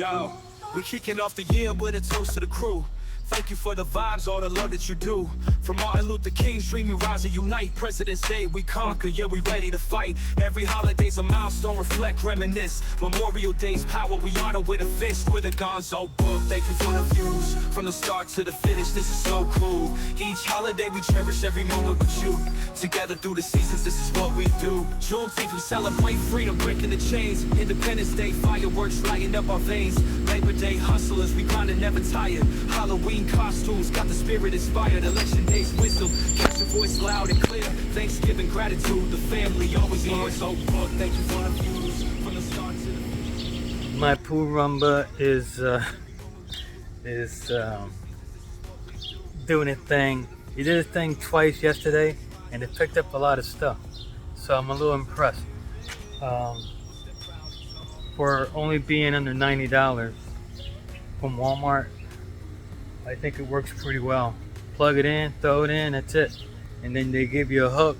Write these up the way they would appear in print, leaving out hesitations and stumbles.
Yo, we kicking off the year with a toast to the crew. Thank you for the vibes, all the love that you do. From Martin Luther King's dream, we rise and unite. President's Day, we conquer, yeah, we ready to fight. Every holiday's a milestone, reflect, reminisce. Memorial Day's power, we honor with a fist. With a gonzo book, thank you for the views. From the start to the finish, this is so cool. Each holiday, we cherish every moment with you. Together through the seasons, this is what we do. Juneteenth, we celebrate freedom, breaking the chains. Independence Day, fireworks lighting up our veins. Labor Day, hustlers, we grind and never tired. Halloween costumes, got the spirit inspired. Election Day's wisdom, catch your voice loud and clear. Thanksgiving, gratitude, the family always here. So thank you for the views, from the start to the... My pool rumba is doing its thing. He did his thing twice yesterday, and it picked up a lot of stuff. So I'm a little impressed. For only being under $90 from Walmart, I think it works pretty well. Plug it in, throw it in, that's it. And then they give you a hook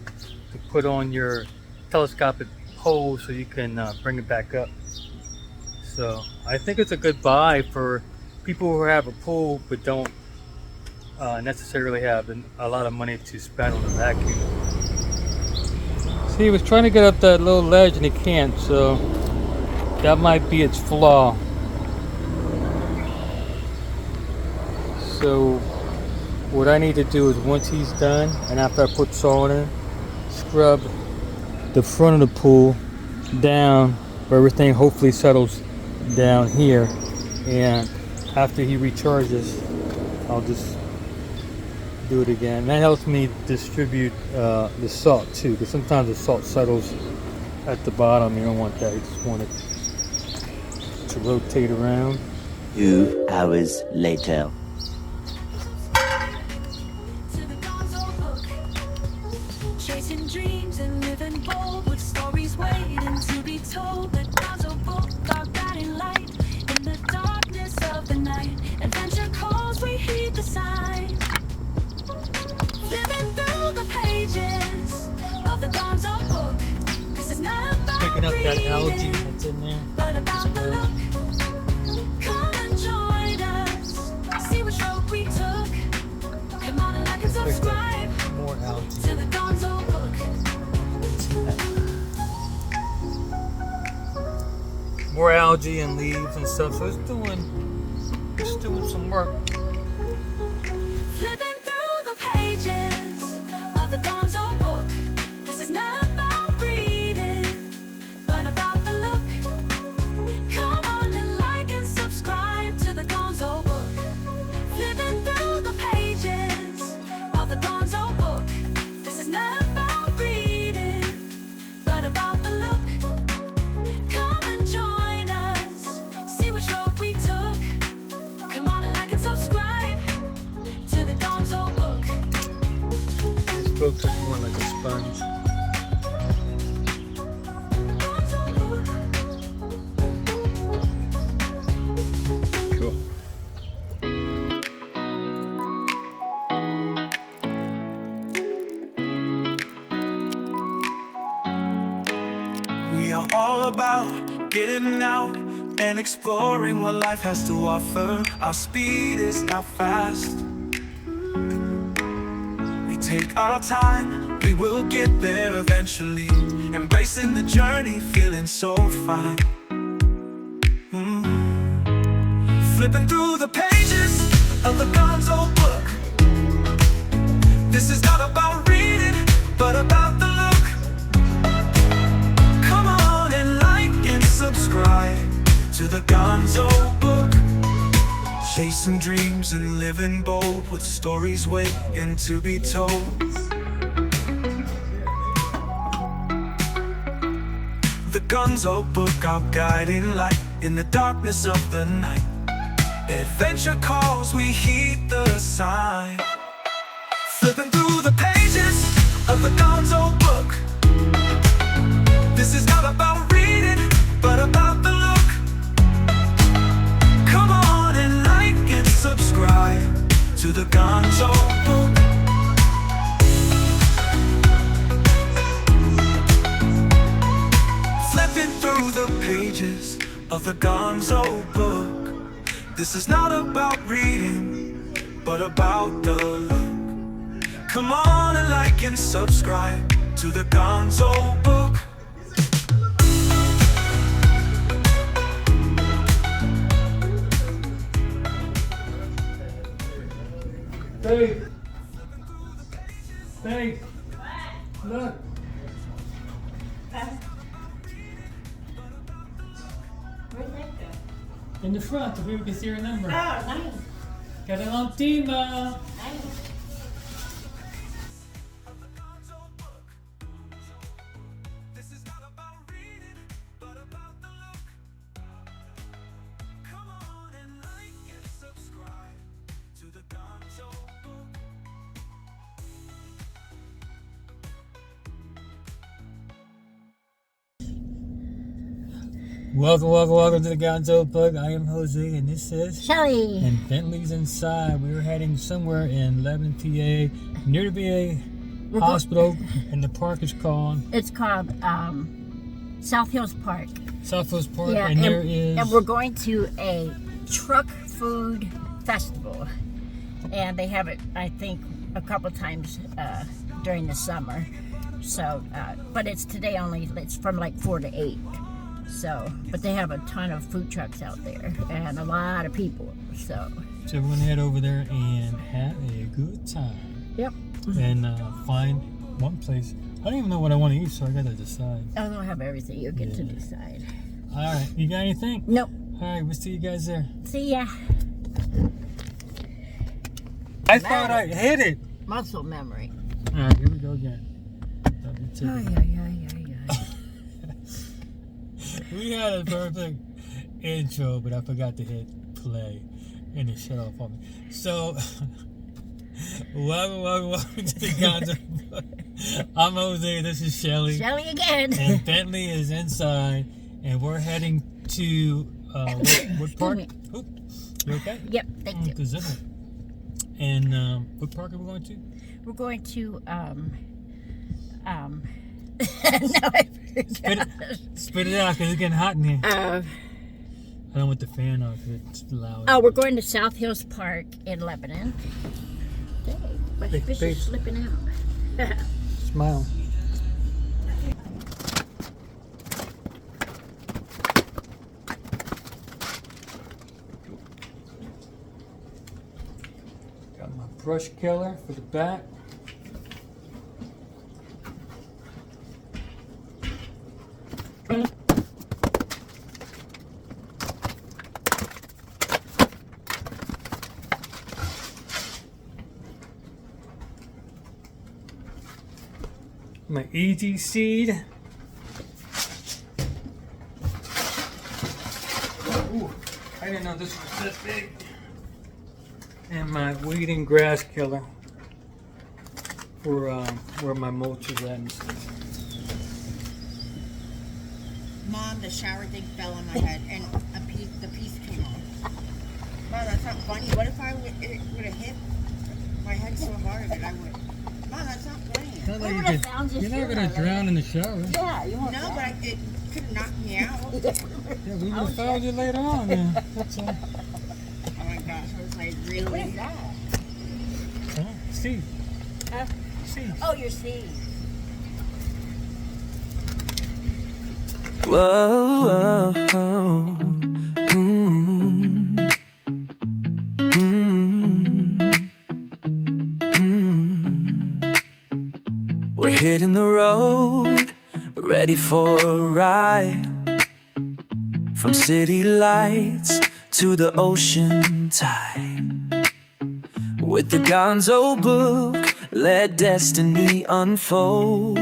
to put on your telescopic pole so you can bring it back up. So I think it's a good buy for people who have a pool but don't necessarily have a lot of money to spend on a vacuum. See, he was trying to get up that little ledge and he can't, so that might be its flaw. So what I need to do is, once he's done and after I put salt in, scrub the front of the pool down where everything hopefully settles down here, and after he recharges I'll just do it again. That helps me distribute the salt too, because sometimes the salt settles at the bottom. You don't want that, you just want it to rotate around. 2 hours later. Chasing dreams and living bold with stories waiting to be told. The Gonzo book, our guiding light in the darkness of the night. Adventure calls, we heed the sign. Flipping through the pages of the Gonzo book. This is not about Picking up that algae reading, that's in there. but about the look. Come and join us, see which road we took. Come on and like and subscribe More algae. to the Gonzo book. More algae and leaves and stuff. So it's doing some work. Flipping through the pages of the Gonzo book. This is not about reading, but about the look. Come on and like and subscribe to the Gonzo book. Flipping through the pages of the Gonzo book. This is not about reading, but about the look. Come and join us, see which road we took. Come on and like and subscribe to the Gonzo book. This book is more like a sponge. Cool. We are all about getting out and exploring what life has to offer. Our speed is not fast. We take our time, we will get there eventually. Embracing the journey, feeling so fine. Flipping through the pages of the Gonzo book. This is not about reading, but about the look. Come on and like and subscribe to the Gonzo book. Chasing dreams and living bold with stories waiting to be told. The Gonzo book, our guiding light in the darkness of the night. Adventure calls, we heed the sign. Flipping through the pages of the Gonzo book. This is not about reading, but about the look. Come on and like and subscribe to the Gonzo book. Flipping through the pages of the Gonzo book. This is not about reading, but about the look. Come on and like and subscribe to the Gonzo Book. Dave. Dave. Look. Where'd that go? In the front, so people can see your number. Oh, nice. Got it on Timo. Nice. This is not about reading, but about the look. Come on and like and subscribe to the Gonzo Book. Welcome to the Gonzo Book. I am Jose, and this is Shelly. and Bentley's inside. We were heading somewhere in Lebanon, PA, near the VA hospital, and the park is called It's called South Hills Park. South Hills Park, Yeah, and there is. and we're going to a truck food festival, and they have it, I think, a couple times during the summer. So, but it's today only. It's from like 4 to 8. So, but they have a ton of food trucks out there and a lot of people. So everyone head over there and have a good time. yep. And find one place. I don't even know what I want to eat, so I gotta decide. I don't have everything. You get to decide. All right, you got anything? Nope. All right, we'll see you guys there. See ya. I thought I hit it. Muscle memory. All right, here we go again. Ay, ay, ay, ay, ay. We had a perfect intro, but I forgot to hit play, and it shut off on me. So, welcome to the Gonzo Book. I'm Jose. This is Shelly. Shelly again. And Bentley is inside, and we're heading to what park? me. Oop, you okay? Yep, thank you. The zipper. And what park are we going to? We're going to no, I forgot. Spit it out, because it's getting hot in here. I don't want the fan on because it's loud. Oh, we're going to South Hills Park in Lebanon. Dang, my Big fish face. is slipping out. Smile. Got my brush killer for the back. My easy seed. Ooh, I didn't know this was this big. And my weed and grass killer for where my mulch is at and stuff. Mom, the shower thing fell on my head and the piece came off. Mom, that's not funny. What if it would have hit my head so hard that I would... Mom, that's not funny. You're not gonna drown in the shower. Yeah, you won't. No, but it could have knocked me out. Yeah, we would have found you later on. Then. That's all. Oh my gosh, I was like, really? What is that? Steve. Huh? Steve. Oh, your seed. Whoa, We're hitting the road, ready for a ride. From city lights to the ocean tide. With the Gonzo Book, let destiny unfold.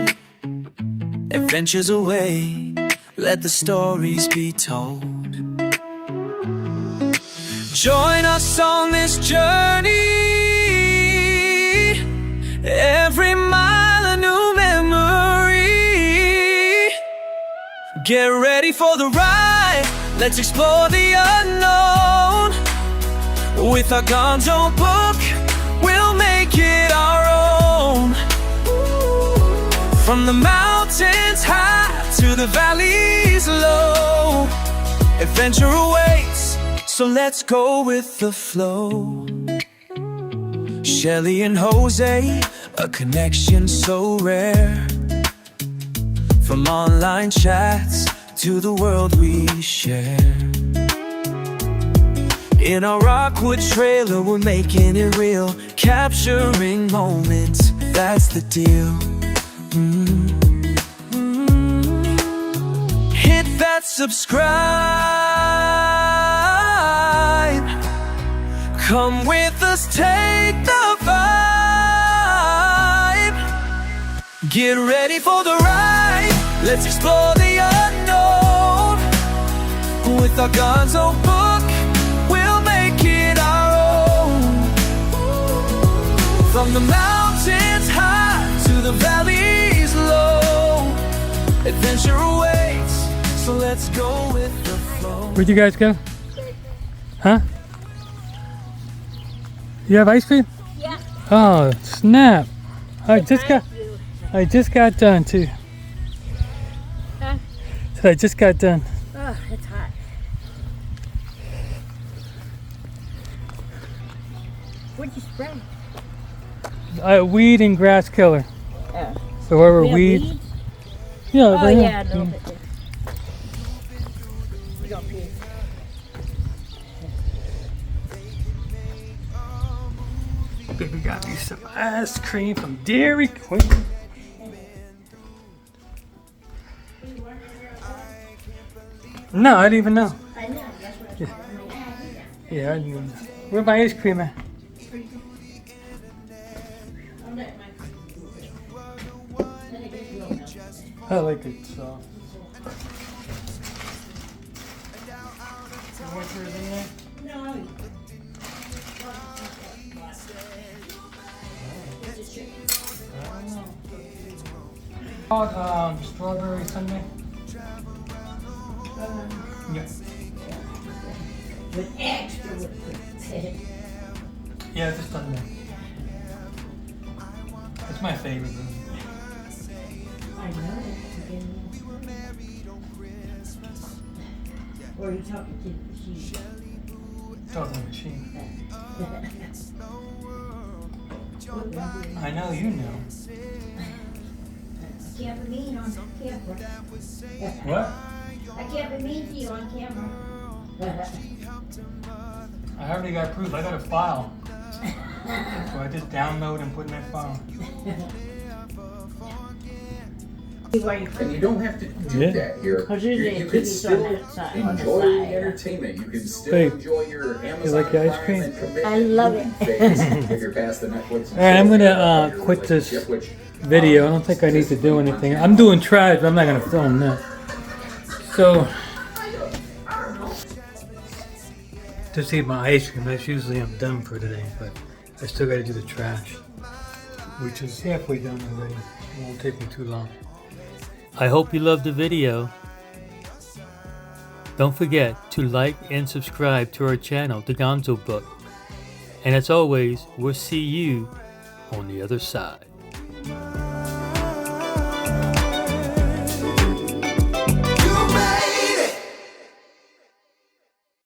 Adventures away, let the stories be told. Join us on this journey. Every mile a new memory. Get ready for the ride. Let's explore the unknown. With our Gonzo Book, we'll make it our own. From the mountains high to the valleys low, adventure awaits, So let's go with the flow. Shelly and Jose, a connection so rare. From online chats to the world we share. In our Rockwood trailer, we're making it real, capturing moments, that's the deal. Hit that subscribe. Come with us, take the vibe. Get ready for the ride. Let's explore the unknown. With our Gonzo book, we'll make it our own. From the mountains high to the valleys low, adventure awaits, so let's go with the flow. Where'd you guys go? Huh? You have ice cream? Yeah. Oh, snap. I just got done too. Huh? Said I just got done. Oh, it's hot. What'd you spray? Weed and grass killer. Oh. So whoever We have weed. weeds? Yeah, Oh, they yeah, have- a little bit there. You don't pee. Baby got me some ice cream from Dairy Queen. No, I didn't even know. I know, that's what Yeah, I didn't even know. Where's my ice cream at? I like it soft. No. Strawberry sundae? Yeah. With extra whipped. Yeah, just sundae. It's my favorite. I know it. Or are you talking to the machine? Talking to the machine. I know you know. I can't be mean on camera. What? I can't be mean to you on camera. I already got proof. I got a file. So I just download and put in that file. And you don't have to do Yeah. that here. Because You, usually you the can TV's still on that side, on the enjoy side. the entertainment. You can still Hey, enjoy your Amazon like the ice Prime cream? and commit I love it. phase if you're past the Netflix. Alright, I'm gonna your quit this relationship, which, video. I don't think I need to do anything. I'm doing tries, but I'm not gonna film that. So, to see my ice cream, that's usually I'm done for today, but I still gotta do the trash, which is halfway done already. It won't take me too long. I hope you loved the video. Don't forget to like and subscribe to our channel, The Gonzo Book. And as always, we'll see you on the other side.